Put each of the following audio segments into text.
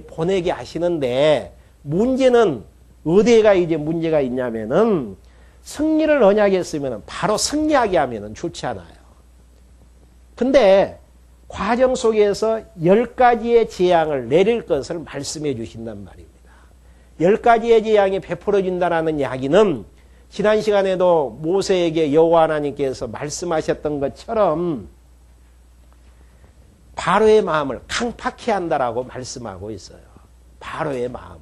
보내게 하시는데 문제는 어디가 이제 문제가 있냐면은 승리를 언약했으면 바로 승리하게 하면은 좋지 않아요. 근데 과정 속에서 10가지의 재앙을 내릴 것을 말씀해 주신단 말입니다. 10가지의 재앙이 베풀어진다는 이야기는 지난 시간에도 모세에게 여호와 하나님께서 말씀하셨던 것처럼 바로의 마음을 강팍해 한다라고 말씀하고 있어요. 바로의 마음을.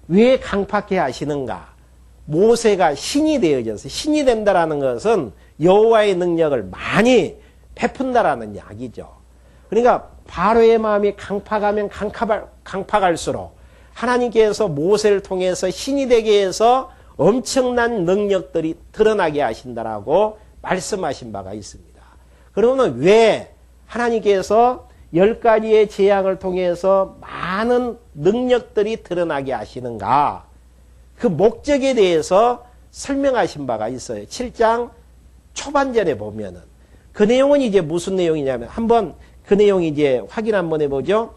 왜 강팍해 하시는가? 모세가 신이 되어져서 신이 된다라는 것은 여호와의 능력을 많이 베푼다라는 이야기죠. 그러니까 바로의 마음이 강팍하면 강팍할수록 하나님께서 모세를 통해서 신이 되게 해서 엄청난 능력들이 드러나게 하신다라고 말씀하신 바가 있습니다. 그러면 왜 하나님께서 10가지의 재앙을 통해서 많은 능력들이 드러나게 하시는가? 그 목적에 대해서 설명하신 바가 있어요. 7장 초반절에 보면은. 그 내용은 이제 무슨 내용이냐면 한번 그 내용 이제 확인 한번 해보죠.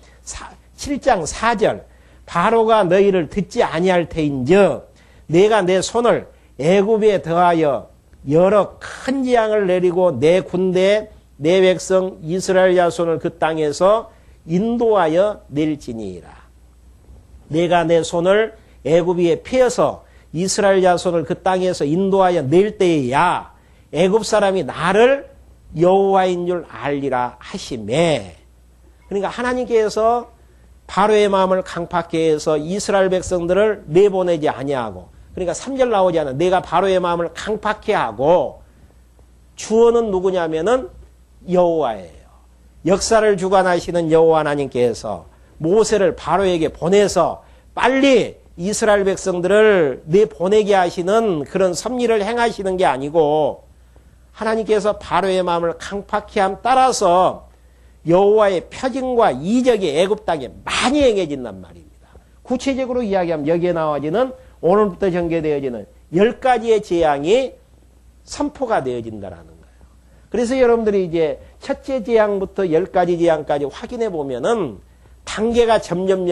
7장 4절. 바로가 너희를 듣지 아니할 테인즉 내가 내 손을 애굽에 더하여 여러 큰 재앙을 내리고 내 군대 내 백성 이스라엘 자손을 그 땅에서 인도하여 낼지니라. 내가 내 손을 애굽 위에 펴서 이스라엘 자손을 그 땅에서 인도하여 낼 때에야 애굽 사람이 나를 여호와인 줄 알리라 하시매. 그러니까 하나님께서 바로의 마음을 강팍해 해서 이스라엘 백성들을 내보내지 아니하고, 그러니까 3절 나오지 않아. 내가 바로의 마음을 강팍해 하고, 주어는 누구냐면은 여호와예요. 역사를 주관하시는 여호와 하나님께서 모세를 바로에게 보내서 빨리 이스라엘 백성들을 내보내게 하시는 그런 섭리를 행하시는 게 아니고, 하나님께서 바로의 마음을 강팍히 함 따라서 여호와의 표징과 이적이 애굽 땅에 많이 행해진단 말입니다. 구체적으로 이야기하면 여기에 나와지는 오늘부터 전개되어지는 10가지의 재앙이 선포가 되어진다라는 거예요. 그래서 여러분들이 이제 첫째 재앙부터 10가지 재앙까지 확인해 보면은 단계가 점점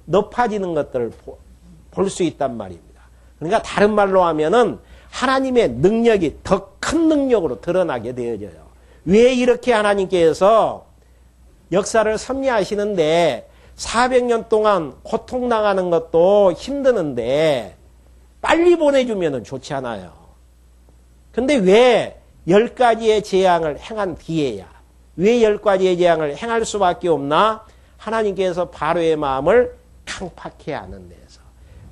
높아지는 것들을 볼 수 있단 말입니다. 그러니까 다른 말로 하면은 하나님의 능력이 더 큰 능력으로 드러나게 되어져요. 왜 이렇게 하나님께서 역사를 섭리하시는데 400년 동안 고통당하는 것도 힘드는데 빨리 보내주면 좋지 않아요. 근데 왜 10가지의 재앙을 행한 뒤에야, 왜 10가지의 재앙을 행할 수밖에 없나? 하나님께서 바로의 마음을 강팍해 하는 데서.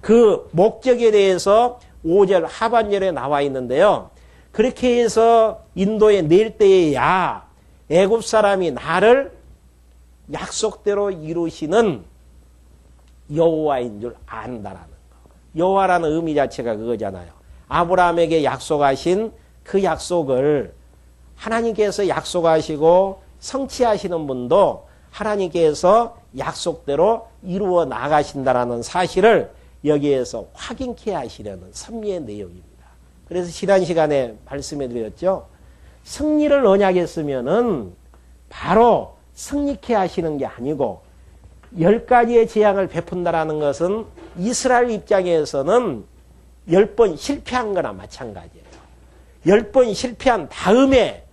그 목적에 대해서 5절 하반절에 나와 있는데요. 그렇게 해서 인도에 낼 때에야 애굽 사람이 나를 약속대로 이루시는 여호와인 줄 안다라는 거. 여호와라는 의미 자체가 그거잖아요. 아브라함에게 약속하신 그 약속을 하나님께서 약속하시고 성취하시는 분도 하나님께서 약속대로 이루어 나가신다라는 사실을 여기에서 확인케 하시려는 섭리의 내용입니다. 그래서 지난 시간에 말씀해 드렸죠. 승리를 언약했으면은 바로 승리케 하시는 게 아니고 10가지의 재앙을 베푼다라는 것은 이스라엘 입장에서는 10번 실패한 거나 마찬가지예요. 10번 실패한 다음에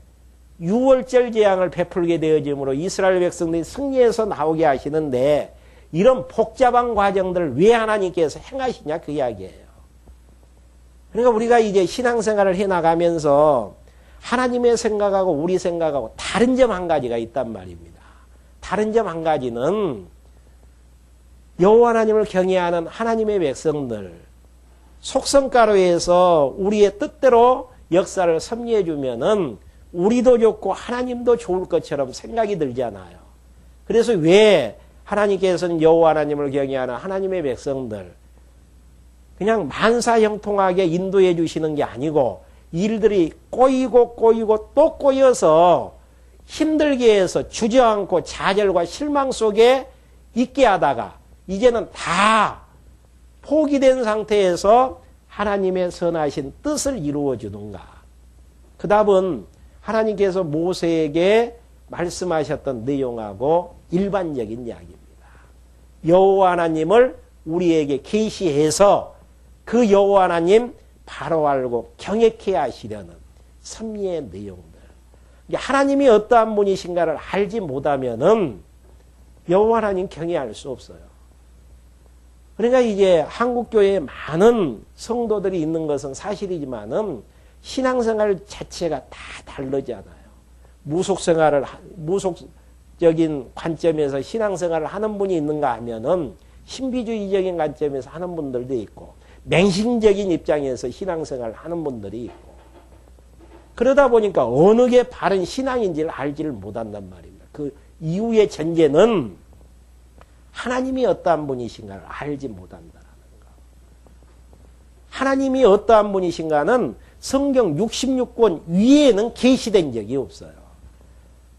6월절 재앙을 베풀게 되어짐으로 이스라엘 백성들이 승리해서 나오게 하시는데 이런 복잡한 과정들을 왜 하나님께서 행하시냐 그 이야기예요. 그러니까 우리가 이제 신앙생활을 해나가면서 하나님의 생각하고 우리 생각하고 다른 점 한 가지가 있단 말입니다. 다른 점 한 가지는 여호와 하나님을 경외하는 하나님의 백성들 속성가로 해서 우리의 뜻대로 역사를 섭리해 주면은 우리도 좋고 하나님도 좋을 것처럼 생각이 들잖아요. 그래서 왜 하나님께서는 여호와 하나님을 경외하는 하나님의 백성들 그냥 만사형통하게 인도해 주시는 게 아니고 일들이 꼬이고 또 꼬여서 힘들게 해서 주저앉고 좌절과 실망 속에 있게 하다가 이제는 다 포기된 상태에서 하나님의 선하신 뜻을 이루어 주는가? 그 답은 하나님께서 모세에게 말씀하셨던 내용하고 일반적인 이야기입니다. 여호와 하나님을 우리에게 계시해서 그 여호와 하나님 바로 알고 경외케 하시려는 섭리의 내용들. 하나님이 어떠한 분이신가를 알지 못하면은 여호와 하나님 경외할 수 없어요. 그러니까 이제 한국교회에 많은 성도들이 있는 것은 사실이지만은 신앙생활 자체가 다 다르잖아요. 무속적인 관점에서 신앙생활을 하는 분이 있는가 하면은 신비주의적인 관점에서 하는 분들도 있고 맹신적인 입장에서 신앙생활을 하는 분들이 있고 그러다 보니까 어느 게 바른 신앙인지를 알지를 못한단 말입니다. 그 이후의 전제는 하나님이 어떠한 분이신가를 알지 못한다는 거. 하나님이 어떠한 분이신가는 성경 66권 위에는 계시된 적이 없어요.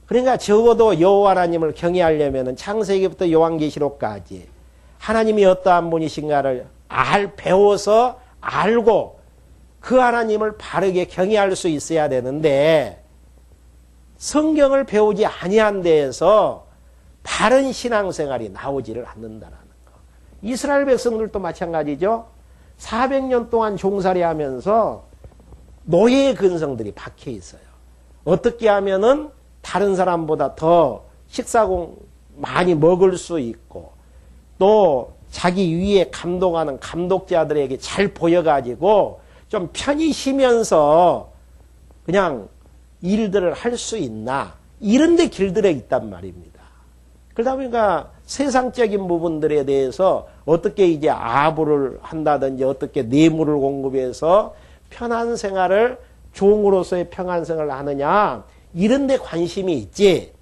그러니까 적어도 여호와 하나님을 경외하려면 창세기부터 요한계시록까지 하나님이 어떠한 분이신가를 배워서 알고 그 하나님을 바르게 경외할 수 있어야 되는데 성경을 배우지 아니한 데에서 바른 신앙생활이 나오지를 않는다는 거. 이스라엘 백성들도 마찬가지죠. 400년 동안 종살이 하면서 노예의 근성들이 박혀 있어요. 어떻게 하면은 다른 사람보다 더 식사공 많이 먹을 수 있고 또 자기 위에 감독하는 감독자들에게 잘 보여가지고 좀 편히 쉬면서 그냥 일들을 할 수 있나 이런 데 길들여 있단 말입니다. 그러다 보니까 세상적인 부분들에 대해서 어떻게 이제 아부를 한다든지 어떻게 뇌물을 공급해서 편한 생활을 종으로서의 평안 생활을 하느냐 이런 데 관심이 있지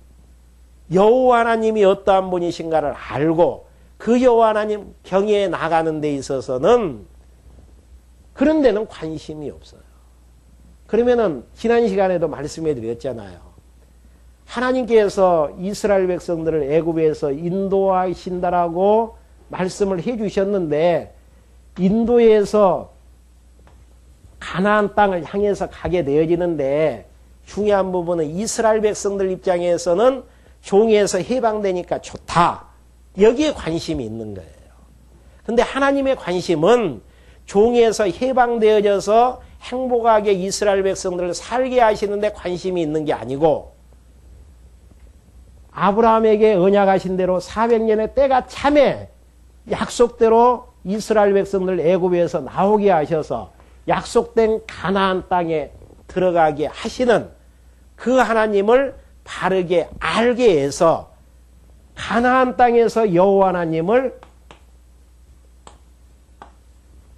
여호와 하나님이 어떠한 분이신가를 알고 그 여호와 하나님 경외에 나가는 데 있어서는 그런 데는 관심이 없어요. 그러면은 지난 시간에도 말씀해 드렸잖아요. 하나님께서 이스라엘 백성들을 애굽에서 인도하신다라고 말씀을 해 주셨는데 인도에서 가나안 땅을 향해서 가게 되어지는데 중요한 부분은 이스라엘 백성들 입장에서는 종에서 해방되니까 좋다. 여기에 관심이 있는 거예요. 근데 하나님의 관심은 종에서 해방되어져서 행복하게 이스라엘 백성들을 살게 하시는데 관심이 있는 게 아니고 아브라함에게 언약하신 대로 400년의 때가 참에 약속대로 이스라엘 백성들 애굽에서 나오게 하셔서 약속된 가나안 땅에 들어가게 하시는 그 하나님을 바르게 알게 해서 가나안 땅에서 여호와 하나님을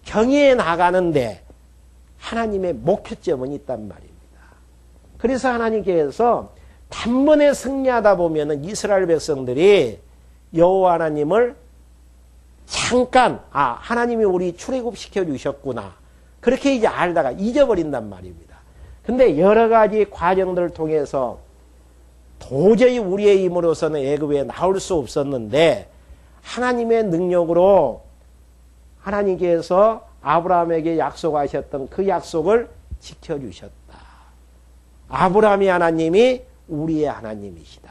경외해 나가는데 하나님의 목표점은 있단 말입니다. 그래서 하나님께서 단번에 승리하다 보면은 이스라엘 백성들이 여호와 하나님을 잠깐 하나님이 우리 출애굽시켜 주셨구나 그렇게 이제 알다가 잊어버린단 말입니다. 근데 여러 가지 과정들을 통해서 도저히 우리의 힘으로서는 애굽에 나올 수 없었는데 하나님의 능력으로 하나님께서 아브라함에게 약속하셨던 그 약속을 지켜주셨다. 아브라함의 하나님이 우리의 하나님이시다.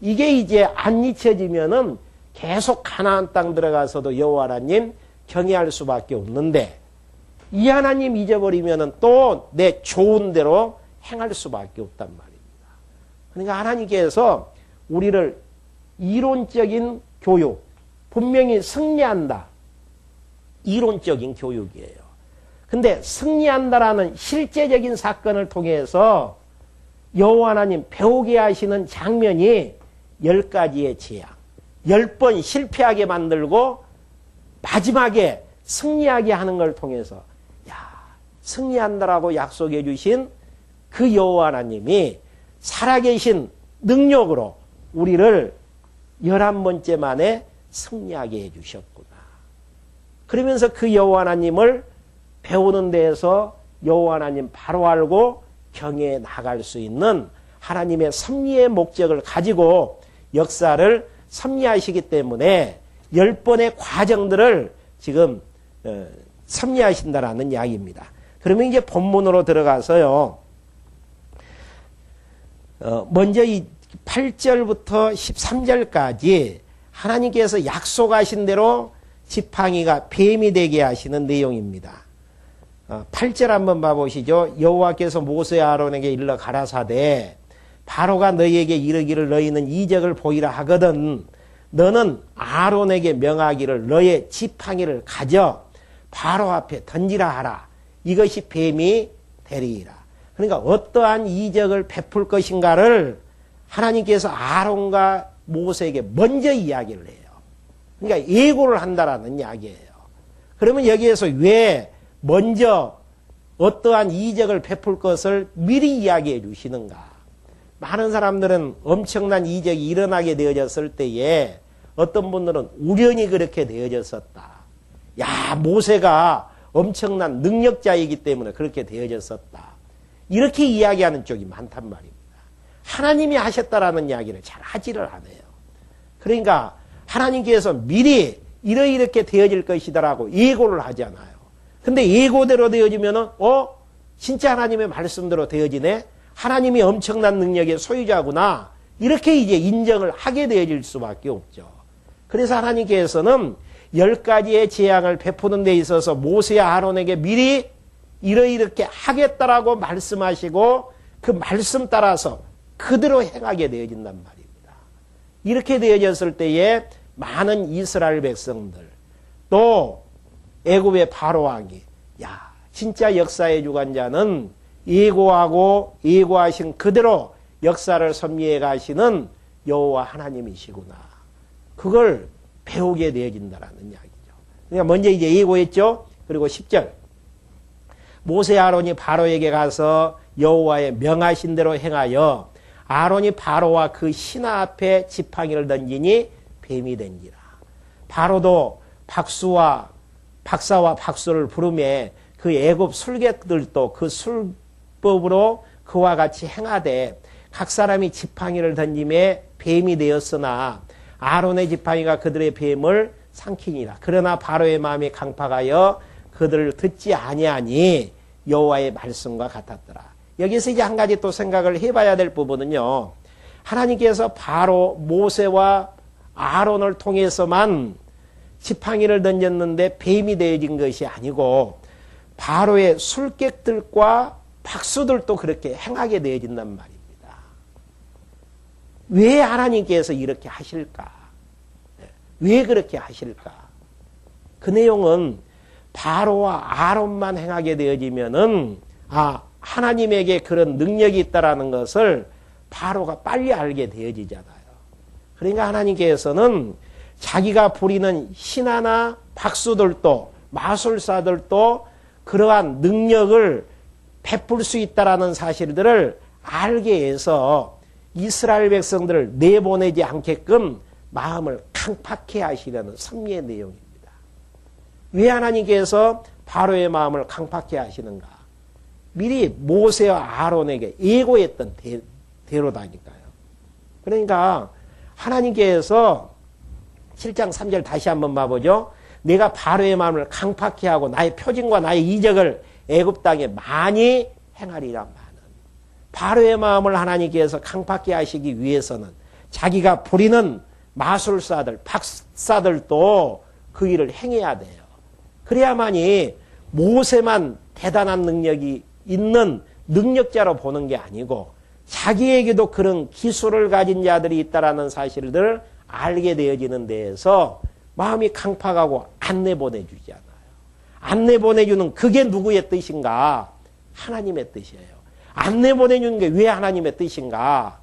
이게 이제 안 잊혀지면은 계속 가나안 땅 들어가서도 여호와 하나님 경외할 수밖에 없는데 이 하나님 잊어버리면은 또 내 좋은 대로 행할 수밖에 없단 말입니다. 그러니까 하나님께서 우리를 이론적인 교육, 분명히 승리한다. 이론적인 교육이에요. 근데 승리한다라는 실제적인 사건을 통해서 여호와 하나님 배우게 하시는 장면이 10가지의 재앙, 10번 실패하게 만들고 마지막에 승리하게 하는 걸 통해서 승리한다라고 약속해 주신 그 여호와 하나님이 살아계신 능력으로 우리를 11번째 만에 승리하게 해 주셨구나. 그러면서 그 여호와 하나님을 배우는 데에서 여호와 하나님 바로 알고 경외해 나갈 수 있는 하나님의 섭리의 목적을 가지고 역사를 섭리하시기 때문에 10번의 과정들을 지금 섭리하신다라는 이야기입니다. 그러면 이제 본문으로 들어가서요. 먼저 이 8절부터 13절까지 하나님께서 약속하신 대로 지팡이가 뱀이 되게 하시는 내용입니다. 8절 한번 봐보시죠. 여호와께서 모세 아론에게 일러 가라사대 바로가 너희에게 이르기를 너희는 이적을 보이라 하거든 너는 아론에게 명하기를 너의 지팡이를 가져 바로 앞에 던지라 하라. 이것이 뱀이 되리이라. 그러니까 어떠한 이적을 베풀 것인가를 하나님께서 아론과 모세에게 먼저 이야기를 해요. 그러니까 예고를 한다라는 이야기예요. 그러면 여기에서 왜 먼저 어떠한 이적을 베풀 것을 미리 이야기해 주시는가? 많은 사람들은 엄청난 이적이 일어나게 되어졌을 때에 어떤 분들은 우연히 그렇게 되어졌었다. 야, 모세가 엄청난 능력자이기 때문에 그렇게 되어졌었다. 이렇게 이야기하는 쪽이 많단 말입니다. 하나님이 하셨다라는 이야기를 잘 하지를 않아요. 그러니까 하나님께서 미리 이렇게 되어질 것이다라고 예고를 하잖아요. 근데 예고대로 되어지면은 진짜 하나님의 말씀대로 되어지네. 하나님이 엄청난 능력의 소유자구나. 이렇게 이제 인정을 하게 되어질 수밖에 없죠. 그래서 하나님께서는 10가지의 재앙을 베푸는 데 있어서 모세와 아론에게 미리 이렇게 하겠다라고 말씀하시고 그 말씀 따라서 그대로 행하게 되어진단 말입니다. 이렇게 되어졌을 때에 많은 이스라엘 백성들 또 애굽의 바로 왕이 야 진짜 역사의 주관자는 예고하고 예고하신 그대로 역사를 섭리해 가시는 여호와 하나님이시구나. 그걸 배우게 되어진다라는 이야기죠. 그러니까 먼저 이제 예고했죠. 그리고 10절 모세 아론이 바로에게 가서 여호와의 명하신 대로 행하여 아론이 바로와 그 신하 앞에 지팡이를 던지니 뱀이 된지라. 바로도 박사와 박수를 부르매 그 애굽 술객들도 그 술법으로 그와 같이 행하되 각 사람이 지팡이를 던짐에 뱀이 되었으나 아론의 지팡이가 그들의 뱀을 삼키니라. 그러나 바로의 마음이 강팍하여 그들을 듣지 아니하니 여호와의 말씀과 같았더라. 여기서 이제 한 가지 또 생각을 해봐야 될 부분은요. 하나님께서 바로 모세와 아론을 통해서만 지팡이를 던졌는데 뱀이 되어진 것이 아니고 바로의 술객들과 박수들도 그렇게 행하게 되어진단 말입니다. 왜 하나님께서 이렇게 하실까? 왜 그렇게 하실까? 그 내용은 바로와 아론만 행하게 되어지면은 하나님에게 그런 능력이 있다라는 것을 바로가 빨리 알게 되어지잖아요. 그러니까 하나님께서는 자기가 부리는 신하나 박수들도 마술사들도 그러한 능력을 베풀 수 있다라는 사실들을 알게 해서 이스라엘 백성들을 내보내지 않게끔 마음을 강팍해 하시려는 섭리의 내용입니다. 왜 하나님께서 바로의 마음을 강팍해 하시는가? 미리 모세와 아론에게 예고했던 대로다니까요. 그러니까 하나님께서 7장 3절 다시 한번 봐보죠. 내가 바로의 마음을 강팍해 하고 나의 표징과 나의 이적을 애굽 땅에 많이 행하리라 마는. 바로의 마음을 하나님께서 강팍해 하시기 위해서는 자기가 부리는 마술사들, 박사들도 그 일을 행해야 돼요. 그래야만이 모세만 대단한 능력이 있는 능력자로 보는 게 아니고 자기에게도 그런 기술을 가진 자들이 있다라는 사실을 알게 되어지는 데에서 마음이 강팍하고 안 내보내주잖아요. 안 내보내주는 그게 누구의 뜻인가? 하나님의 뜻이에요. 안 내보내주는 게 왜 하나님의 뜻인가?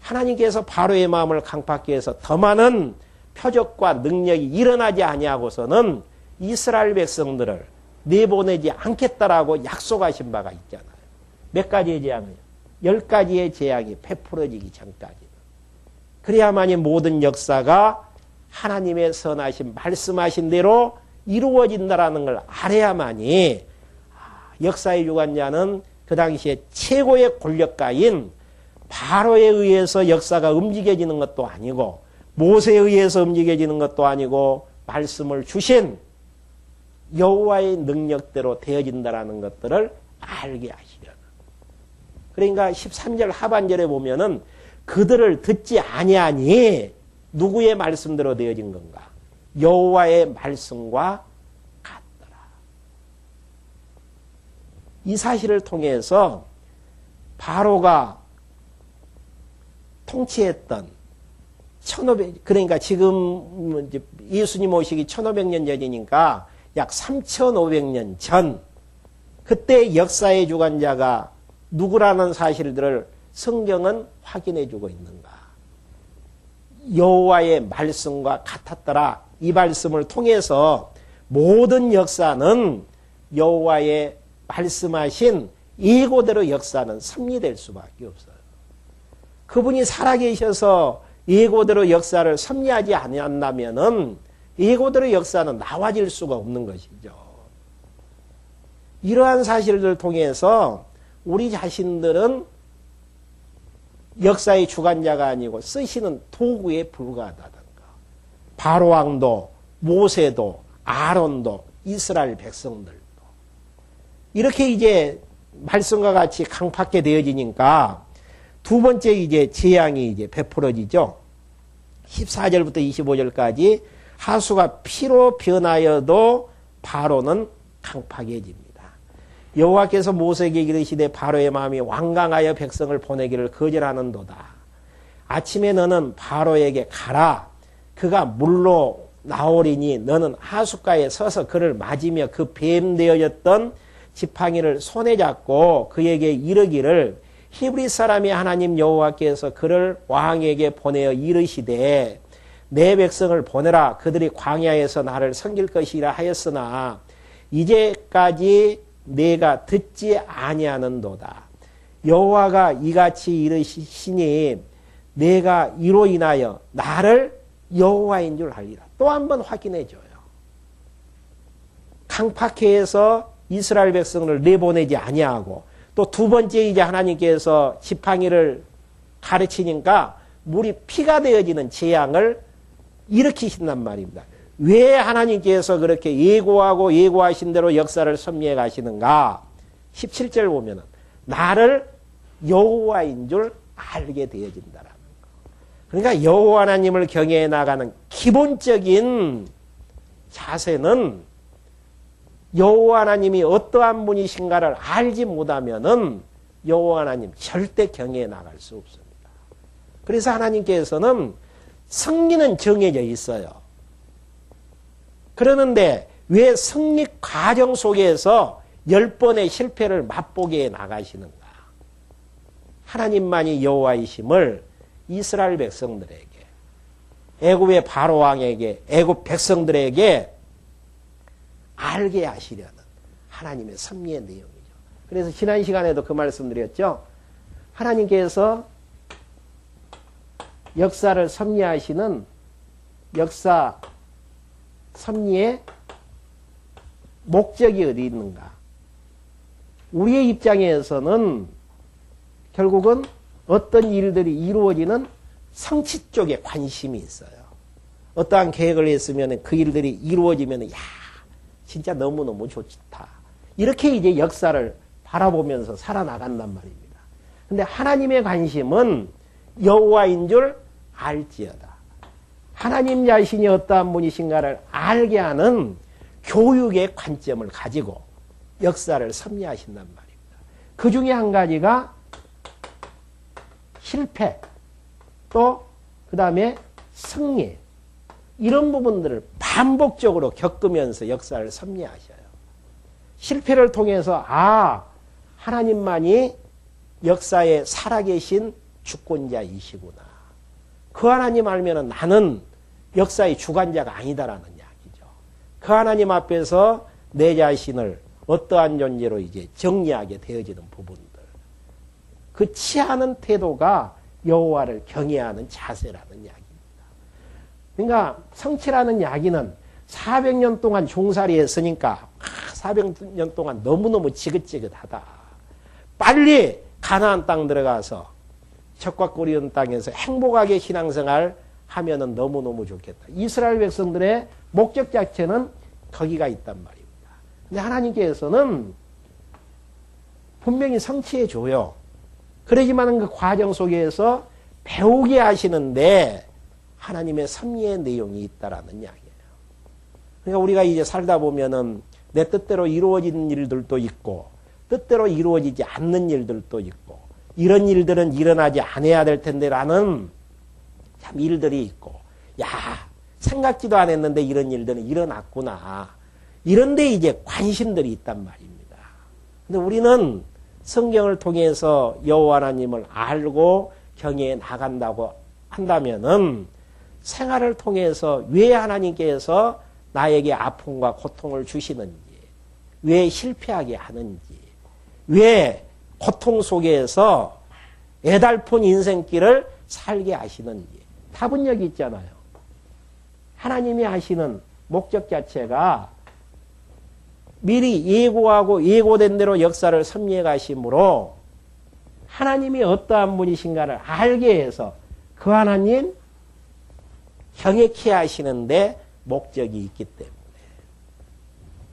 하나님께서 바로의 마음을 강팍히 해서 더 많은 표적과 능력이 일어나지 아니하고서는 이스라엘 백성들을 내보내지 않겠다라고 약속하신 바가 있잖아요. 몇 가지의 재앙이요? 10가지의 재앙이 베풀어지기 전까지. 그래야만이 모든 역사가 하나님의 선하신 말씀하신 대로 이루어진다라는 걸 알아야만이 역사의 주관자는 그 당시에 최고의 권력가인 바로에 의해서 역사가 움직여지는 것도 아니고 모세에 의해서 움직여지는 것도 아니고 말씀을 주신 여호와의 능력대로 되어진다라는 것들을 알게 하시려는. 그러니까 13절 하반절에 보면은 그들을 듣지 아니하니 누구의 말씀대로 되어진 건가? 여호와의 말씀과 같더라. 이 사실을 통해서 바로가 통치했던 1500, 그러니까 지금 예수님 오시기 1500년 전이니까 약 3500년 전, 그때 역사의 주관자가 누구라는 사실들을 성경은 확인해 주고 있는가? 여호와의 말씀과 같았더라. 이 말씀을 통해서 모든 역사는 여호와의 말씀하신 예고대로 역사는 섭리될 수밖에 없어요. 그분이 살아계셔서 예고대로 역사를 섭리하지 않는다면은 예고대로 역사는 나와질 수가 없는 것이죠. 이러한 사실들을 통해서 우리 자신들은 역사의 주관자가 아니고 쓰시는 도구에 불과하다는 거. 바로왕도, 모세도, 아론도, 이스라엘 백성들도. 이렇게 이제 말씀과 같이 강팍게 되어지니까 두 번째 이제 재앙이 이제 베풀어지죠. 14절부터 25절까지 하수가 피로 변하여도 바로는 강팍해집니다. 여호와께서 모세에게 이르시되 바로의 마음이 완강하여 백성을 보내기를 거절하는도다. 아침에 너는 바로에게 가라. 그가 물로 나오리니 너는 하숫가에 서서 그를 맞으며 그 뱀 되어졌던 지팡이를 손에 잡고 그에게 이르기를 히브리 사람이 하나님 여호와께서 그를 왕에게 보내어 이르시되 내 백성을 보내라. 그들이 광야에서 나를 섬길 것이라 하였으나 이제까지 내가 듣지 아니하는도다. 여호와가 이같이 이르시니 내가 이로 인하여 나를 여호와인 줄 알리라. 또 한 번 확인해 줘요. 강팍해에서 이스라엘 백성을 내보내지 아니하고 또 두 번째 이제 하나님께서 지팡이를 가르치니까 물이 피가 되어지는 재앙을 일으키신단 말입니다. 왜 하나님께서 그렇게 예고하고 예고하신 대로 역사를 섭리해 가시는가? 17절 보면은 나를 여호와인 줄 알게 되어진다라는 거. 그러니까 여호와 하나님을 경외해 나가는 기본적인 자세는 여호와 하나님이 어떠한 분이신가를 알지 못하면은 여호와 하나님 절대 경외해 나갈 수 없습니다. 그래서 하나님께서는 승리는 정해져 있어요. 그러는데 왜 승리 과정 속에서 10번의 실패를 맛보게 나가시는가? 하나님만이 여호와이심을 이스라엘 백성들에게, 애굽의 바로 왕에게, 애굽 백성들에게 알게 하시려는 하나님의 섭리의 내용이죠. 그래서 지난 시간에도 그 말씀드렸죠. 하나님께서 역사를 섭리하시는 역사 섭리의 목적이 어디 있는가? 우리의 입장에서는 결국은 어떤 일들이 이루어지는 성취 쪽에 관심이 있어요. 어떠한 계획을 했으면 그 일들이 이루어지면 야 진짜 너무너무 좋다. 이렇게 이제 역사를 바라보면서 살아나간단 말입니다. 근데 하나님의 관심은 여호와인 줄 알지어다. 하나님 자신이 어떠한 분이신가를 알게 하는 교육의 관점을 가지고 역사를 섭리하신단 말입니다. 그 중에 한 가지가 실패, 또 그 다음에 승리, 이런 부분들을 반복적으로 겪으면서 역사를 섭리하셔요. 실패를 통해서 하나님만이 역사에 살아계신 주권자이시구나. 그 하나님 알면은 나는 역사의 주관자가 아니다라는 이야기죠. 그 하나님 앞에서 내 자신을 어떠한 존재로 이제 정리하게 되어지는 부분들. 그 취하는 태도가 여호와를 경외하는 자세라는 이야기입니다. 그러니까 성취라는 이야기는 400년 동안 종살이 했으니까 400년 동안 너무너무 지긋지긋하다. 빨리 가나안 땅 들어가서 적과 꿀이는 땅에서 행복하게 신앙생활 하면은 너무너무 좋겠다. 이스라엘 백성들의 목적 자체는 거기가 있단 말입니다. 근데 하나님께서는 분명히 성취해 줘요. 그러지만 그 과정 속에서 배우게 하시는데 하나님의 섭리의 내용이 있다라는 이야기예요. 그러니까 우리가 이제 살다 보면은 내 뜻대로 이루어지는 일들도 있고 뜻대로 이루어지지 않는 일들도 있고 이런 일들은 일어나지 않아야 될 텐데라는 참 일들이 있고 야 생각지도 안 했는데 이런 일들은 일어났구나. 이런데 이제 관심들이 있단 말입니다. 근데 우리는 성경을 통해서 여호와 하나님을 알고 경외해 나간다고 한다면은 생활을 통해서 왜 하나님께서 나에게 아픔과 고통을 주시는지, 왜 실패하게 하는지, 왜 고통 속에서 애달픈 인생길을 살게 하시는지 답은 여기 있잖아요. 하나님이 하시는 목적 자체가 미리 예고하고 예고된 대로 역사를 섭리해 가심으로 하나님이 어떠한 분이신가를 알게 해서 그 하나님 경외케 하시는데 목적이 있기 때문에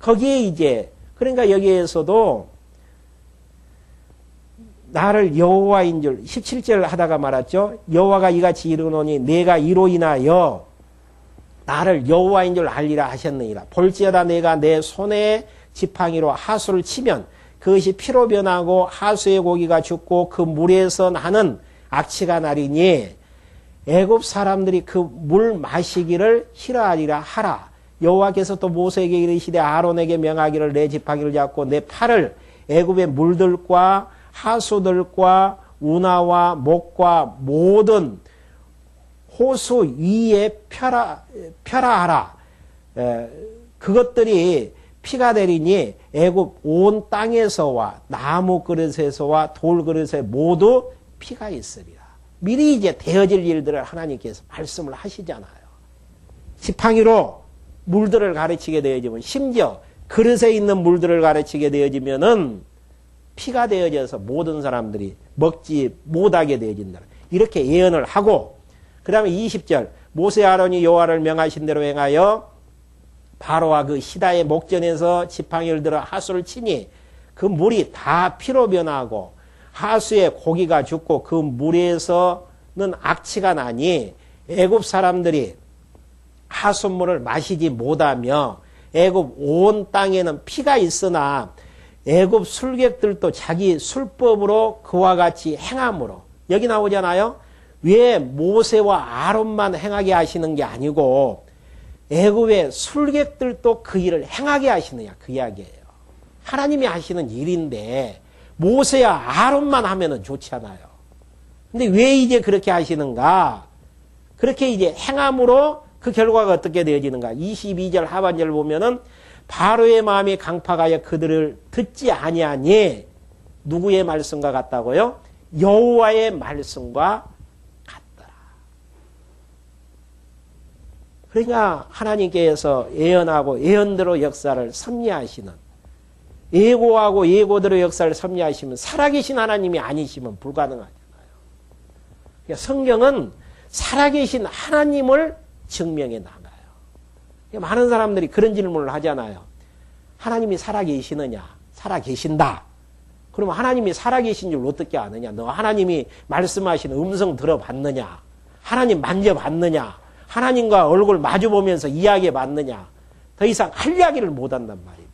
거기에 이제 그러니까 여기에서도 나를 여호와인 줄 17절 하다가 말았죠. 여호와가 이같이 이르노니 내가 이로 인하여 나를 여호와인 줄 알리라 하셨느니라. 볼지어다 내가 내 손에 지팡이로 하수를 치면 그것이 피로 변하고 하수의 고기가 죽고 그 물에서 나는 악취가 나리니 애굽 사람들이 그 물 마시기를 싫어하리라 하라. 여호와께서 또 모세에게 이르시되 아론에게 명하기를 내 지팡이를 잡고 내 팔을 애굽의 물들과 하수들과 운하와 목과 모든 호수 위에 펴라하라. 그것들이 피가 되리니 애굽 온 땅에서와 나무 그릇에서와 돌 그릇에 모두 피가 있으리라. 미리 이제 되어질 일들을 하나님께서 말씀을 하시잖아요. 지팡이로 물들을 가르치게 되어지면 심지어 그릇에 있는 물들을 가르치게 되어지면은 피가 되어져서 모든 사람들이 먹지 못하게 되어진다. 이렇게 예언을 하고 그 다음에 20절 모세 아론이 여호와를 명하신 대로 행하여 바로와 그 시다의 목전에서 지팡이를 들어 하수를 치니 그 물이 다 피로 변하고 하수에 고기가 죽고 그 물에서는 악취가 나니 애굽 사람들이 하수물을 마시지 못하며 애굽 온 땅에는 피가 있으나 애굽 술객들도 자기 술법으로 그와 같이 행함으로 여기 나오잖아요. 왜 모세와 아론만 행하게 하시는 게 아니고 애굽의 술객들도 그 일을 행하게 하시느냐 그 이야기예요. 하나님이 하시는 일인데 모세와 아론만 하면은 좋지 않아요. 근데 왜 이제 그렇게 하시는가? 그렇게 이제 행함으로 그 결과가 어떻게 되어지는가? 22절 하반절 보면은 바로의 마음이 강팍하여 그들을 듣지 아니하니 누구의 말씀과 같다고요? 여호와의 말씀과 같더라. 그러니까 하나님께서 예언하고 예언대로 역사를 섭리하시는 예고하고 예고대로 역사를 섭리하시면 살아계신 하나님이 아니시면 불가능하잖아요. 그러니까 성경은 살아계신 하나님을 증명해 나가요. 많은 사람들이 그런 질문을 하잖아요. 하나님이 살아계시느냐? 살아계신다. 그러면 하나님이 살아계신 줄 어떻게 아느냐? 너 하나님이 말씀하시는 음성 들어봤느냐? 하나님 만져봤느냐? 하나님과 얼굴 마주보면서 이야기해봤느냐? 더 이상 할 이야기를 못한단 말입니다.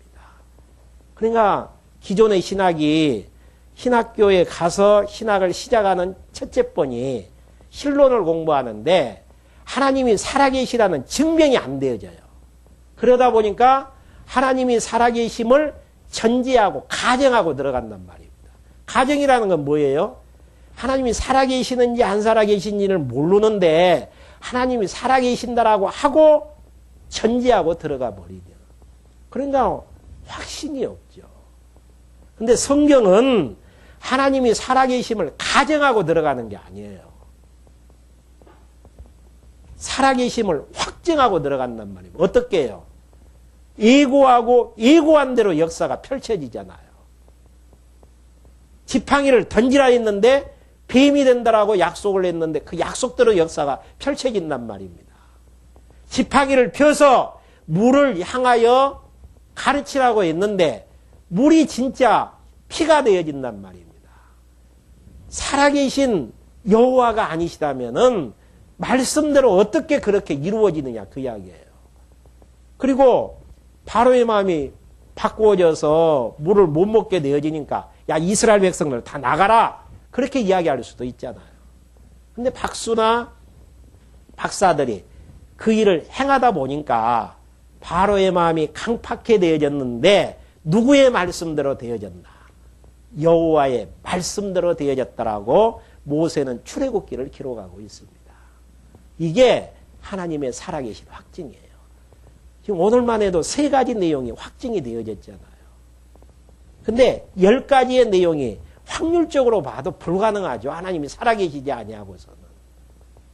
그러니까 기존의 신학이 신학교에 가서 신학을 시작하는 첫째 번이 신론을 공부하는데 하나님이 살아계시라는 증명이 안 되어져요. 그러다 보니까 하나님이 살아계심을 전제하고 가정하고 들어간단 말입니다. 가정이라는 건 뭐예요? 하나님이 살아계시는지 안 살아계신지를 모르는데 하나님이 살아계신다라고 하고 전제하고 들어가 버리죠. 그러니까 확신이 없죠. 근데 성경은 하나님이 살아계심을 가정하고 들어가는 게 아니에요. 살아계심을 확증하고 들어간단 말이에요. 어떻게 해요? 예고하고 예고한 대로 역사가 펼쳐지잖아요. 지팡이를 던지라 했는데 뱀이 된다라고 약속을 했는데 그 약속대로 역사가 펼쳐진단 말입니다. 지팡이를 펴서 물을 향하여 가르치라고 했는데 물이 진짜 피가 되어진단 말입니다. 살아계신 여호와가 아니시다면은 말씀대로 어떻게 그렇게 이루어지느냐 그 이야기예요. 그리고 바로의 마음이 바꾸어져서 물을 못 먹게 되어지니까 야 이스라엘 백성들 다 나가라 그렇게 이야기할 수도 있잖아요. 근데 박수나 박사들이 그 일을 행하다 보니까 바로의 마음이 강팍해 되어졌는데 누구의 말씀대로 되어졌나? 여호와의 말씀대로 되어졌다라고 모세는 출애굽기를 기록하고 있습니다. 이게 하나님의 살아계신 확증이에요. 지금 오늘만 해도 3가지 내용이 확증이 되어졌잖아요. 근데 10가지의 내용이 확률적으로 봐도 불가능하죠. 하나님이 살아계시지 아니하고서는.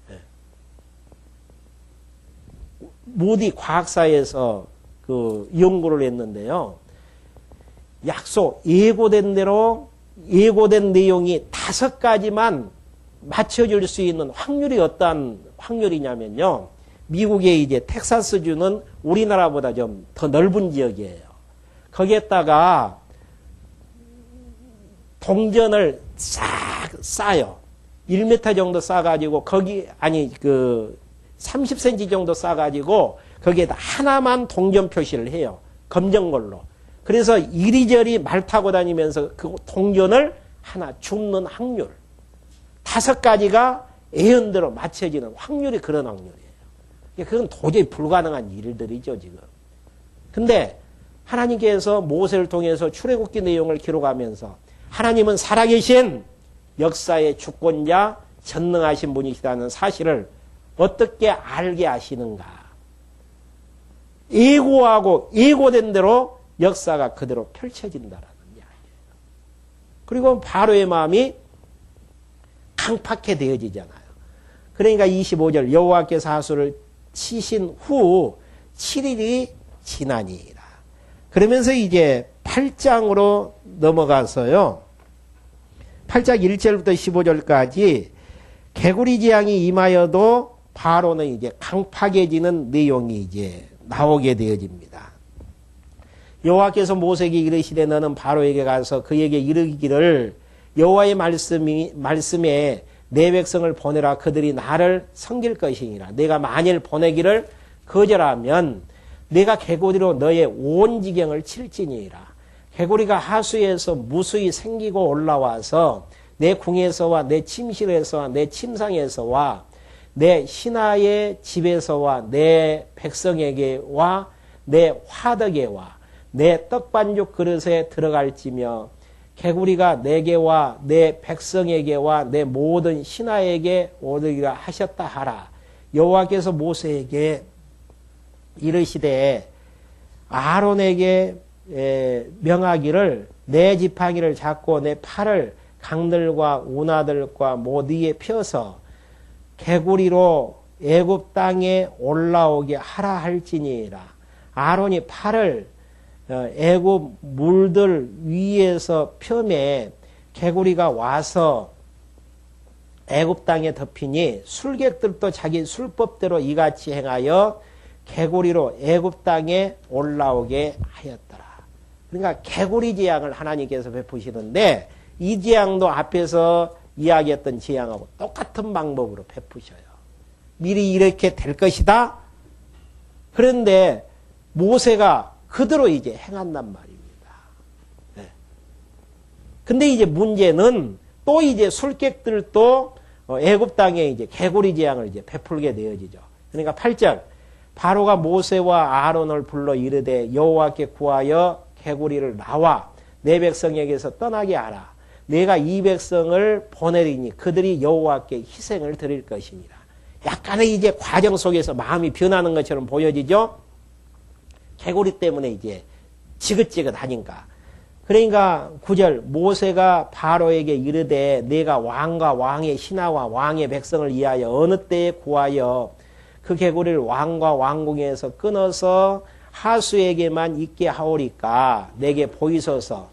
네. 모디 과학사에서 그 연구를 했는데요. 약속, 예고된 대로, 예고된 내용이 5가지만 맞춰줄 수 있는 확률이 어떤 확률이냐면요. 미국의 이제 텍사스주는 우리나라보다 좀 더 넓은 지역이에요. 거기에다가 동전을 싹 싸요. 1m 정도 싸가지고, 30cm 정도 싸가지고, 거기에다 하나만 동전 표시를 해요. 검정 걸로. 그래서 이리저리 말 타고 다니면서 그 동전을 하나 줍는 확률. 5가지가 예언대로 맞춰지는 확률이 그런 확률이에요. 그건 도저히 불가능한 일들이죠, 지금. 근데 하나님께서 모세를 통해서 출애굽기 내용을 기록하면서 하나님은 살아계신 역사의 주권자, 전능하신 분이시라는 사실을 어떻게 알게 하시는가. 예고하고 예고된 대로 역사가 그대로 펼쳐진다라는 이야기예요. 그리고 바로의 마음이 강팍해 되어지잖아요. 그러니까 25절 여호와께서 하수를 치신 후 7일이 지나니라. 그러면서 이제 8장으로 넘어가서요. 8장 1절부터 15절까지 개구리 재앙이 임하여도 바로는 이제 강팍해지는 내용이 이제 나오게 되어집니다. 여호와께서 모세에게 이르시되 너는 바로에게 가서 그에게 이르기를 여호와의 말씀에 내 백성을 보내라. 그들이 나를 섬길 것이니라. 내가 만일 보내기를 거절하면 내가 개구리로 너의 온 지경을 칠지니라. 개구리가 하수에서 무수히 생기고 올라와서 내 궁에서와 내 침실에서와 내 침상에서와 내 신하의 집에서와 내 백성에게와 내 화덕에와 내 떡반죽 그릇에 들어갈지며 개구리가 내게와 내 백성에게와 내 모든 신하에게 오르기라 하셨다 하라. 여호와께서 모세에게 이르시되 아론에게 명하기를 내 지팡이를 잡고 내 팔을 강들과 운하들과 모두에 펴서 개구리로 애굽 땅에 올라오게 하라 할지니라. 아론이 팔을 애굽 물들 위에서 펴매 개구리가 와서 애굽 땅에 덮이니 술객들도 자기 술법대로 이같이 행하여 개구리로 애굽 땅에 올라오게 하였더라. 그러니까 개구리 재앙을 하나님께서 베푸시는데 이 재앙도 앞에서 이야기했던 재앙하고 똑같은 방법으로 베푸셔요. 미리 이렇게 될 것이다. 그런데 모세가 그대로 이제 행한단 말입니다. 네. 근데 이제 문제는 또 이제 술객들도 애굽 땅에 이제 개구리 재앙을 이제 베풀게 되어지죠. 그러니까 8절 바로가 모세와 아론을 불러 이르되 여호와께 구하여 개구리를 나와 내 백성에게서 떠나게 하라. 내가 이 백성을 보내리니 그들이 여호와께 희생을 드릴 것이니라. 약간의 이제 과정 속에서 마음이 변하는 것처럼 보여지죠. 개구리 때문에 이제 지긋지긋하니까. 그러니까 9절 모세가 바로에게 이르되 내가 왕과 왕의 신하와 왕의 백성을 위하여 어느 때에 구하여 그 개구리를 왕과 왕궁에서 끊어서 하수에게만 있게 하오리까 내게 보이소서.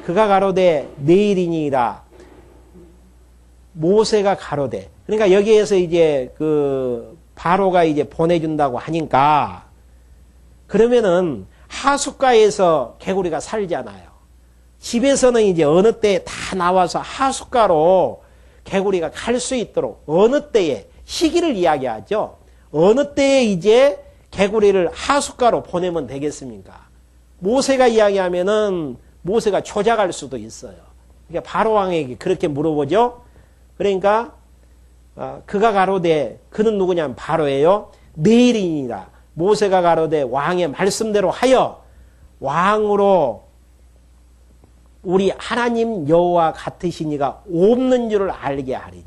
그가 가로되 내일이니라. 모세가 가로되. 그러니까 여기에서 이제 그 바로가 이제 보내준다고 하니까 그러면은 하숫가에서 개구리가 살잖아요. 집에서는 이제 어느 때에 다 나와서 하숫가로 개구리가 갈 수 있도록 어느 때에 시기를 이야기하죠. 어느 때에 이제 개구리를 하숫가로 보내면 되겠습니까? 모세가 이야기하면은 모세가 초작할 수도 있어요. 그러니까 바로왕에게 그렇게 물어보죠. 그러니까 그가 가로되, 그는 누구냐면 바로예요. 내일이니라. 모세가 가로되 왕의 말씀대로 하여 왕으로 우리 하나님 여호와 같으시니가 없는 줄을 알게 하리니.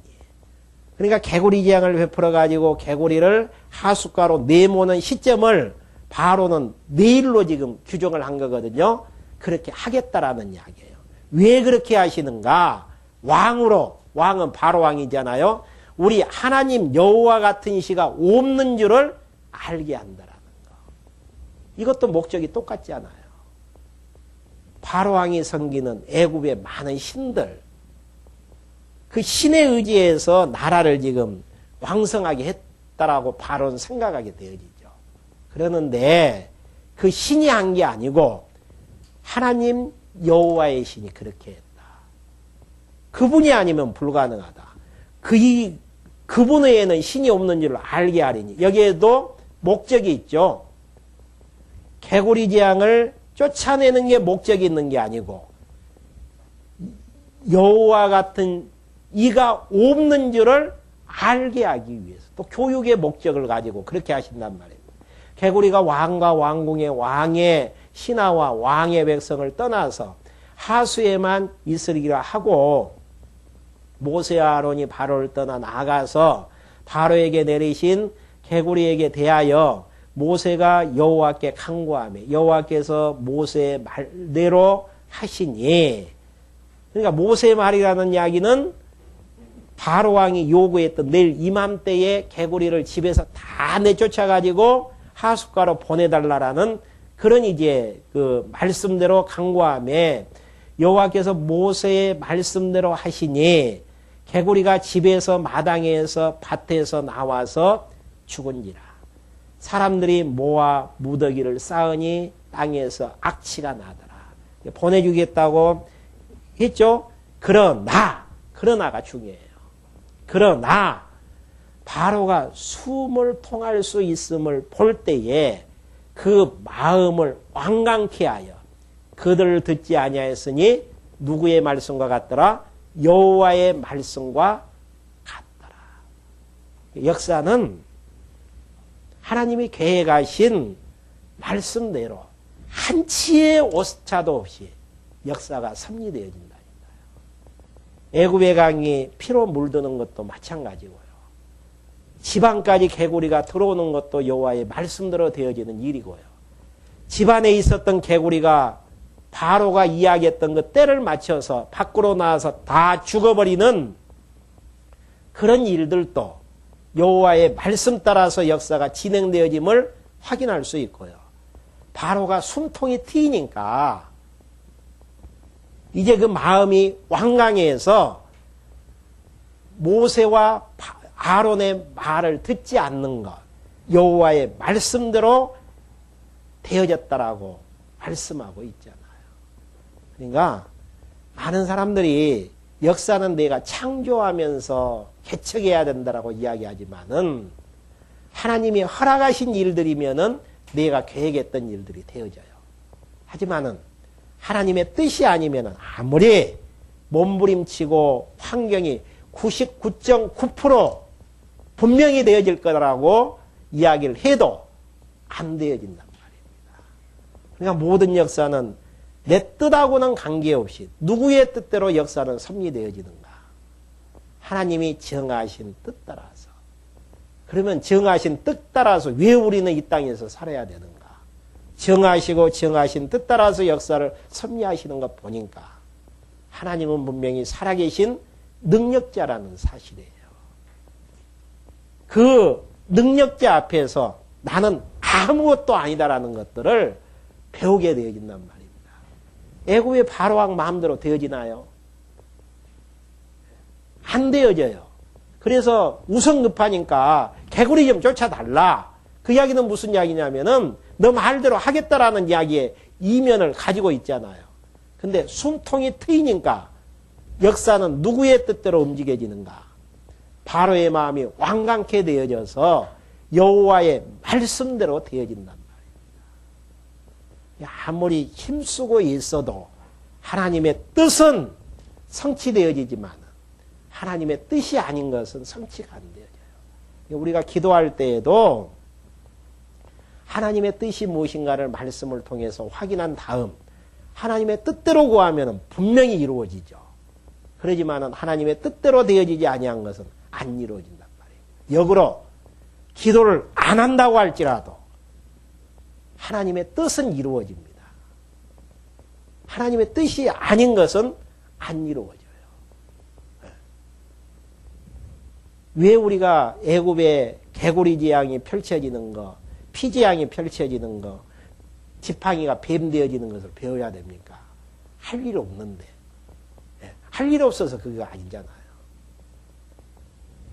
그러니까 개구리 재앙을 베풀어 가지고 개구리를 하숫가로 내모는 시점을 바로는 내일로 지금 규정을 한 거거든요. 그렇게 하겠다라는 이야기예요. 왜 그렇게 하시는가? 왕으로, 왕은 바로 왕이잖아요. 우리 하나님 여호와 같은 시가 없는 줄을 알게 한다라는 거. 이것도 목적이 똑같지 않아요. 바로 왕이 섬기는 애굽의 많은 신들, 그 신에 의지해서 나라를 지금 왕성하게 했다라고 바로는 생각하게 되어지죠. 그러는데 그 신이 한 게 아니고 하나님 여호와의 신이 그렇게 했다. 그분이 아니면 불가능하다. 그분 외에는 신이 없는 줄을 알게 하리니. 여기에도 목적이 있죠. 개구리 재앙을 쫓아내는 게 목적이 있는 게 아니고 여호와 같은 이가 없는 줄을 알게 하기 위해서 또 교육의 목적을 가지고 그렇게 하신단 말입니다. 개구리가 왕과 왕궁의 왕의 신하와 왕의 백성을 떠나서 하수에만 있으리라 하고 모세와 아론이 바로를 떠나 나가서 바로에게 내리신 개구리에게 대하여 모세가 여호와께 간구하며 여호와께서 모세의 말대로 하시니, 그러니까 모세의 말이라는 이야기는 바로 왕이 요구했던 내일 이맘때에 개구리를 집에서 다 내쫓아가지고 하숫가로 보내달라라는 그런 이제 그 말씀대로 간구하며 여호와께서 모세의 말씀대로 하시니 개구리가 집에서 마당에서 밭에서 나와서 죽은지라. 사람들이 모아 무더기를 쌓으니 땅에서 악취가 나더라. 보내주겠다고 했죠. 그러나가 중요해요. 그러나 바로가 숨을 통할 수 있음을 볼 때에 그 마음을 완강케 하여 그들을 듣지 아니하였으니 누구의 말씀과 같더라? 여호와의 말씀과 같더라. 역사는 하나님이 계획하신 말씀대로 한치의 오차도 없이 역사가 섭리되어진다. 애굽의 강이 피로 물드는 것도 마찬가지고요. 집안까지 개구리가 들어오는 것도 여호와의 말씀대로 되어지는 일이고요. 집안에 있었던 개구리가 바로가 이야기했던 그 때를 맞춰서 밖으로 나와서 다 죽어버리는 그런 일들도 여호와의 말씀 따라서 역사가 진행되어짐을 확인할 수 있고요. 바로가 숨통이 트이니까 이제 그 마음이 완강해서 모세와 아론의 말을 듣지 않는 것, 여호와의 말씀대로 되어졌다라고 말씀하고 있잖아요. 그러니까 많은 사람들이 역사는 내가 창조하면서 개척해야 된다라고 이야기하지만은 하나님이 허락하신 일들이면은 내가 계획했던 일들이 되어져요. 하지만은 하나님의 뜻이 아니면은 아무리 몸부림치고 환경이 99.9% 분명히 되어질 거라고 이야기를 해도 안 되어진단 말입니다. 그러니까 모든 역사는 내 뜻하고는 관계없이 누구의 뜻대로 역사는 섭리되어지는가? 하나님이 정하신 뜻 따라서. 그러면 정하신 뜻 따라서 왜 우리는 이 땅에서 살아야 되는가? 정하시고 정하신 뜻 따라서 역사를 섭리하시는 것 보니까 하나님은 분명히 살아계신 능력자라는 사실이에요. 그 능력자 앞에서 나는 아무것도 아니다라는 것들을 배우게 되어진단 말입니다. 애굽의 바로왕 마음대로 되어지나요? 안 되어져요. 그래서 우선 급하니까 개구리 좀 쫓아달라. 그 이야기는 무슨 이야기냐면은 너 말대로 하겠다라는 이야기의 이면을 가지고 있잖아요. 근데 숨통이 트이니까 역사는 누구의 뜻대로 움직여지는가? 바로의 마음이 완강케 되어져서 여호와의 말씀대로 되어진단 말입니다. 아무리 힘쓰고 있어도 하나님의 뜻은 성취되어지지만 하나님의 뜻이 아닌 것은 성취가 안 되어져요. 우리가 기도할 때에도 하나님의 뜻이 무엇인가를 말씀을 통해서 확인한 다음 하나님의 뜻대로 구하면 분명히 이루어지죠. 그러지만 하나님의 뜻대로 되어지지 아니한 것은 안 이루어진단 말이에요. 역으로 기도를 안 한다고 할지라도 하나님의 뜻은 이루어집니다. 하나님의 뜻이 아닌 것은 안 이루어져요. 왜 우리가 애굽의 개구리 재앙이 펼쳐지는 거, 피 재앙이 펼쳐지는 거, 지팡이가 뱀 되어지는 것을 배워야 됩니까? 할 일 없는데. 할 일 없어서 그거 아니잖아요.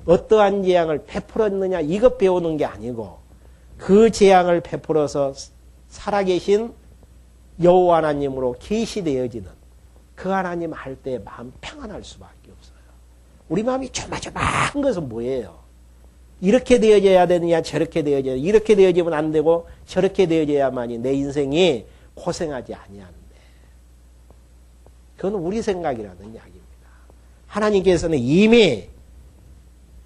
어떠한 재앙을 베풀었느냐 이것 배우는 게 아니고 그 재앙을 베풀어서 살아계신 여호와 하나님으로 계시되어지는 그 하나님 할 때 마음 평안할 수밖에 없어요. 우리 마음이 조마조마한 것은 뭐예요? 이렇게 되어져야 되느냐 저렇게 되어져야 이렇게 되어지면 안 되고 저렇게 되어져야만이 내 인생이 고생하지 아니하는데 그건 우리 생각이라는 이야기입니다. 하나님께서는 이미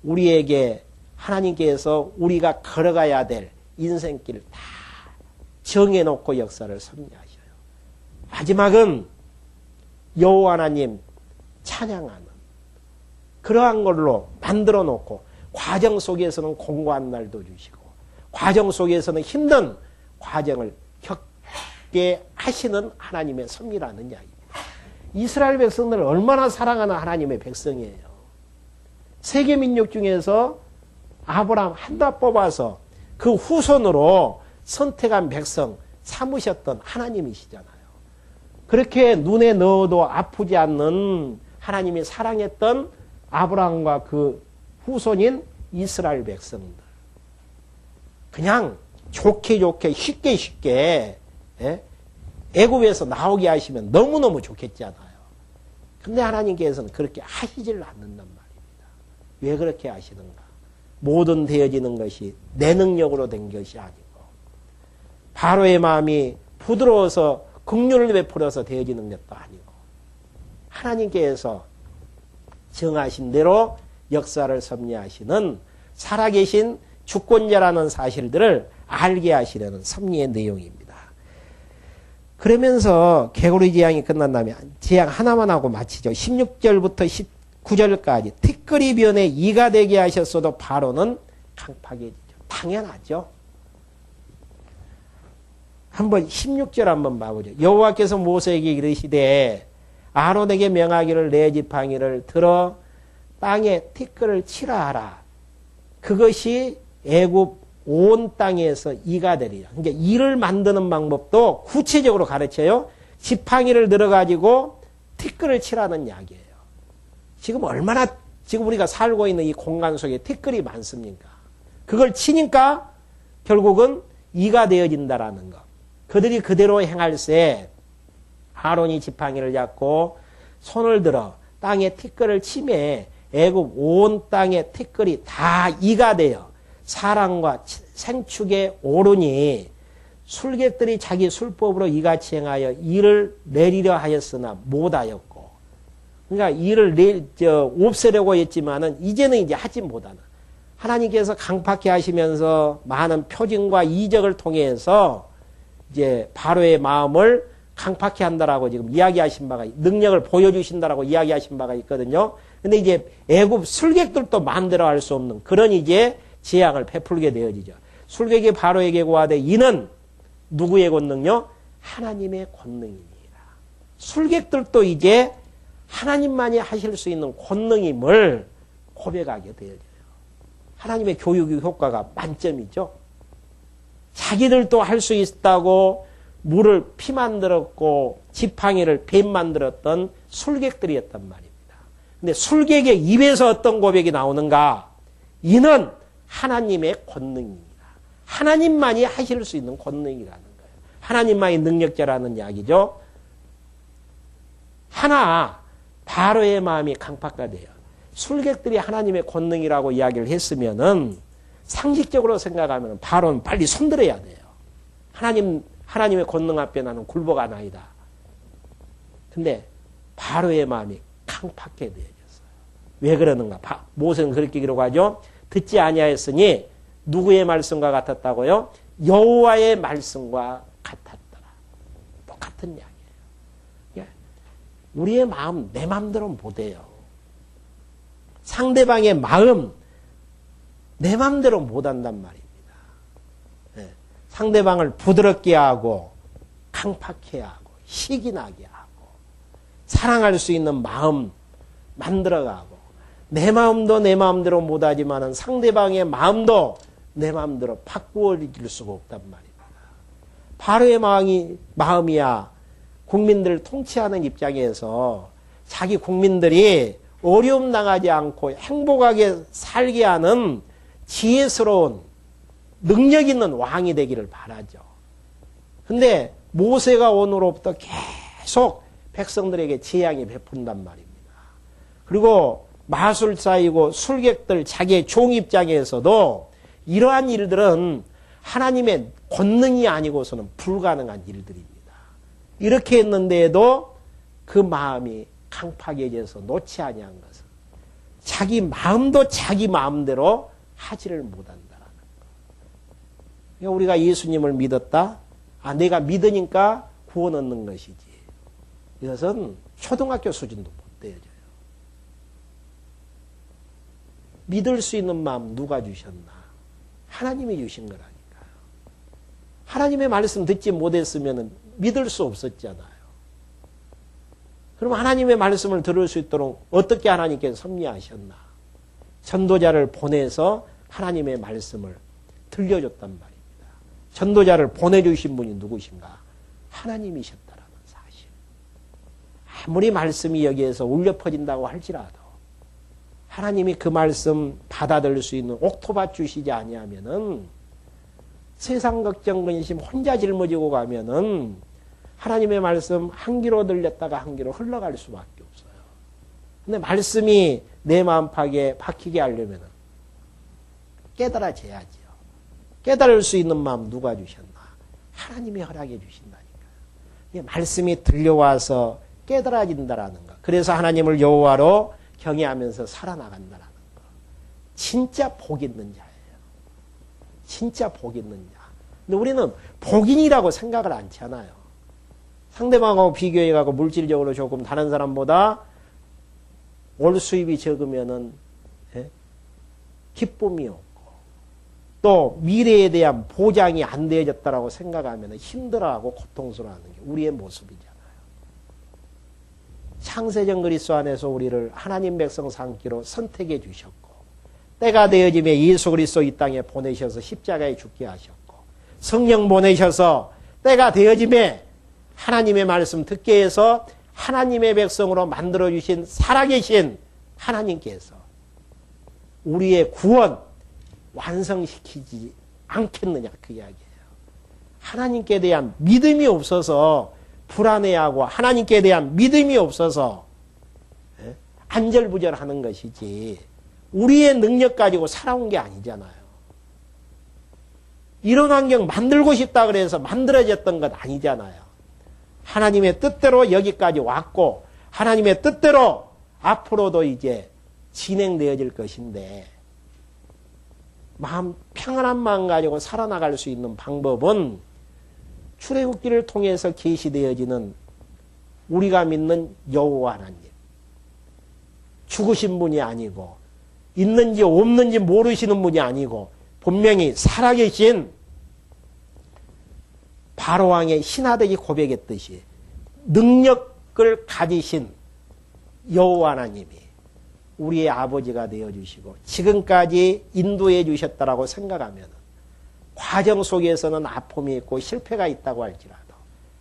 우리에게 하나님께서 우리가 걸어가야 될 인생길을 다 정해놓고 역사를 섭리하셔요. 마지막은 여호와 하나님 찬양하는 그러한 걸로 만들어 놓고 과정 속에서는 공고한 날도 주시고 과정 속에서는 힘든 과정을 겪게 하시는 하나님의 섭리라는 이야기입니다. 이스라엘 백성들을 얼마나 사랑하는 하나님의 백성이에요. 세계 민족 중에서 아브라함 한다 뽑아서 그 후손으로 선택한 백성 삼으셨던 하나님이시잖아요. 그렇게 눈에 넣어도 아프지 않는 하나님이 사랑했던 아브라함과 그 후손인 이스라엘 백성들. 그냥 좋게 쉽게 애굽에서 나오게 하시면 너무너무 좋겠잖아요. 근데 하나님께서는 그렇게 하시질 않는단 말입니다. 왜 그렇게 하시는가? 모든 되어지는 것이 내 능력으로 된 것이 아니고 바로의 마음이 부드러워서 긍휼을 베풀어서 되어지는 것도 아니고 하나님께서 정하신 대로 역사를 섭리하시는 살아계신 주권자라는 사실들을 알게 하시려는 섭리의 내용입니다. 그러면서 개구리 재앙이 끝난 다음에 재앙 하나만 하고 마치죠. 16절부터 19절까지 티끌이 변해 이가 되게 하셨어도 바로는 강팍해지죠. 당연하죠. 한번 16절 한번 봐보죠. 여호와께서 모세에게 이르시되 아론에게 명하기를 내 지팡이를 들어 땅에 티끌을 치라 하라. 그것이 애굽 온 땅에서 이가 되리라. 그러니까 이를 만드는 방법도 구체적으로 가르쳐요. 지팡이를 들어가지고 티끌을 치라는 이야기예요. 지금 얼마나 지금 우리가 살고 있는 이 공간 속에 티끌이 많습니까? 그걸 치니까 결국은 이가 되어진다라는 것. 그들이 그대로 행할세 아론이 지팡이를 잡고 손을 들어 땅에 티끌을 치매 애굽 온 땅의 티끌이 다 이가 되어 사람과 생축에 오르니 술객들이 자기 술법으로 이같이 행하여 이를 내리려 하였으나 못하였고 그러니까 이를 없애려고 했지만은 이제는 이제 하지 못하는 하나님께서 강팍해 하시면서 많은 표징과 이적을 통해서 이제 바로의 마음을 강팍해 한다라고 지금 이야기하신 바가 능력을 보여주신다라고 이야기하신 바가 있거든요. 근데 이제 애굽 술객들도 마음대로 할 수 없는 그런 이제 재앙을 베풀게 되어지죠. 술객이 바로에게 고하되 이는 누구의 권능요? 하나님의 권능이니라. 술객들도 이제 하나님만이 하실 수 있는 권능임을 고백하게 되어져요. 하나님의 교육의 효과가 만점이죠. 자기들도 할 수 있다고 물을 피 만들었고 지팡이를 뱀 만들었던 술객들이었단 말입니다. 근데 술객의 입에서 어떤 고백이 나오는가? 이는 하나님의 권능입니다. 하나님만이 하실 수 있는 권능이라는 거예요. 하나님만이 능력자라는 이야기죠. 하나 바로의 마음이 강팍가 돼요. 술객들이 하나님의 권능이라고 이야기를 했으면은 상식적으로 생각하면 바로는 빨리 손들어야 돼요. 하나님의 권능 앞에 나는 굴복하나이다. 근데 바로의 마음이 강팍해 되어졌어요. 왜 그러는가? 모세는 그렇게 기록하죠. 듣지 아니하였으니 누구의 말씀과 같았다고요? 여호와의 말씀과 같았더라. 똑같은 이야기예요. 우리의 마음 내 마음대로 못해요. 상대방의 마음 내 마음대로 못한단 말입니다. 상대방을 부드럽게 하고 강팍해 하고 시기나게 하고 사랑할 수 있는 마음 만들어가고 내 마음도 내 마음대로 못하지만 상대방의 마음도 내 마음대로 바꾸어질 수가 없단 말입니다. 바로의 마음이야 국민들을 통치하는 입장에서 자기 국민들이 어려움 당하지 않고 행복하게 살게 하는 지혜스러운 능력 있는 왕이 되기를 바라죠. 근데 모세가 오늘로부터 계속 백성들에게 재앙이 베푼단 말입니다. 그리고 마술사이고 술객들 자기의 종 입장에서도 이러한 일들은 하나님의 권능이 아니고서는 불가능한 일들입니다. 이렇게 했는데도 그 마음이 강팍해져서 놓지 아니한 것은 자기 마음도 자기 마음대로 하지를 못한다라는 거. 우리가 예수님을 믿었다? 내가 믿으니까 구원 얻는 것이지. 이것은 초등학교 수준도 못 되어져요. 믿을 수 있는 마음 누가 주셨나? 하나님이 주신 거라니까요. 하나님의 말씀 듣지 못했으면 믿을 수 없었잖아요. 그럼 하나님의 말씀을 들을 수 있도록 어떻게 하나님께 섭리하셨나? 전도자를 보내서 하나님의 말씀을 들려줬단 말입니다. 전도자를 보내주신 분이 누구신가? 하나님이셨다라는 사실. 아무리 말씀이 여기에서 울려 퍼진다고 할지라도 하나님이 그 말씀 받아들일 수 있는 옥토밭 주시지 아니하면은 세상 걱정 근심 혼자 짊어지고 가면은 하나님의 말씀 한 귀로 들렸다가 한 귀로 흘러갈 수밖에 없어요. 근데 말씀이 내 마음팍에 박히게 하려면은 깨달아져야지요. 깨달을 수 있는 마음 누가 주셨나? 하나님이 허락해 주신다니까요. 말씀이 들려와서 깨달아진다라는 거. 그래서 하나님을 여호와로 경외하면서 살아나간다라는 거. 진짜 복 있는 자예요. 진짜 복 있는 자. 근데 우리는 복인이라고 생각을 않잖아요. 상대방하고 비교해가고 물질적으로 조금 다른 사람보다 올 수입이 적으면은 기쁨이 없고 또 미래에 대한 보장이 안 되어졌다라고 생각하면 힘들어하고 고통스러워하는 게 우리의 모습이잖아요. 창세전 그리스도 안에서 우리를 하나님 백성 삼기로 선택해 주셨고 때가 되어짐에 예수 그리스도 이 땅에 보내셔서 십자가에 죽게 하셨고 성령 보내셔서 때가 되어짐에 하나님의 말씀 듣게 해서 하나님의 백성으로 만들어주신 살아계신 하나님께서 우리의 구원 완성시키지 않겠느냐 그 이야기예요. 하나님께 대한 믿음이 없어서 불안해하고 하나님께 대한 믿음이 없어서 안절부절하는 것이지 우리의 능력 가지고 살아온 게 아니잖아요. 이런 환경 만들고 싶다 그래서 만들어졌던 것 아니잖아요. 하나님의 뜻대로 여기까지 왔고 하나님의 뜻대로 앞으로도 이제 진행되어질 것인데 마음 평안한 마음 가지고 살아나갈 수 있는 방법은 출애굽기를 통해서 계시되어지는 우리가 믿는 여호와 하나님 죽으신 분이 아니고 있는지 없는지 모르시는 분이 아니고 분명히 살아계신 바로왕의 신하들이 고백했듯이 능력을 가지신 여호와 하나님이 우리의 아버지가 되어주시고 지금까지 인도해 주셨다라고 생각하면 과정 속에서는 아픔이 있고 실패가 있다고 할지라도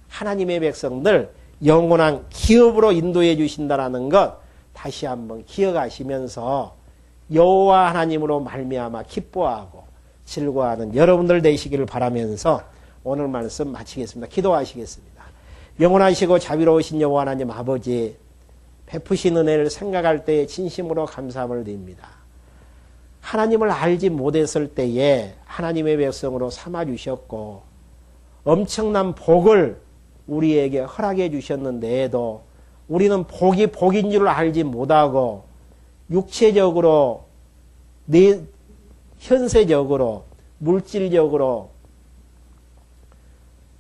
하나님의 백성들 영원한 기업으로 인도해 주신다라는 것 다시 한번 기억하시면서 여호와 하나님으로 말미암아 기뻐하고 즐거워하는 여러분들 되시기를 바라면서 오늘 말씀 마치겠습니다. 기도하시겠습니다. 영원하시고 자비로우신 여호와 하나님 아버지 베푸신 은혜를 생각할 때에 진심으로 감사함을 드립니다. 하나님을 알지 못했을 때에 하나님의 백성으로 삼아주셨고 엄청난 복을 우리에게 허락해 주셨는데도 우리는 복이 복인 줄 알지 못하고 육체적으로 현세적으로 물질적으로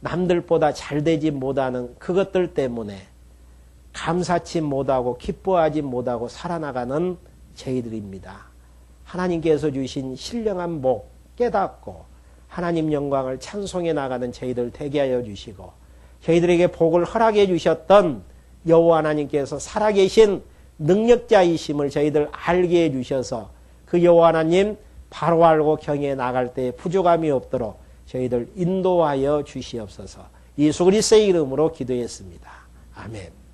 남들보다 잘되지 못하는 그것들 때문에 감사치 못하고 기뻐하지 못하고 살아나가는 저희들입니다. 하나님께서 주신 신령한 복 깨닫고 하나님 영광을 찬송해 나가는 저희들 되게 하여 주시고 저희들에게 복을 허락해 주셨던 여호와 하나님께서 살아계신 능력자이심을 저희들 알게 해주셔서 그 여호와 하나님 바로 알고 경외해 나갈 때 부족함이 없도록 저희들 인도하여 주시옵소서. 예수 그리스도의 이름으로 기도했습니다. 아멘.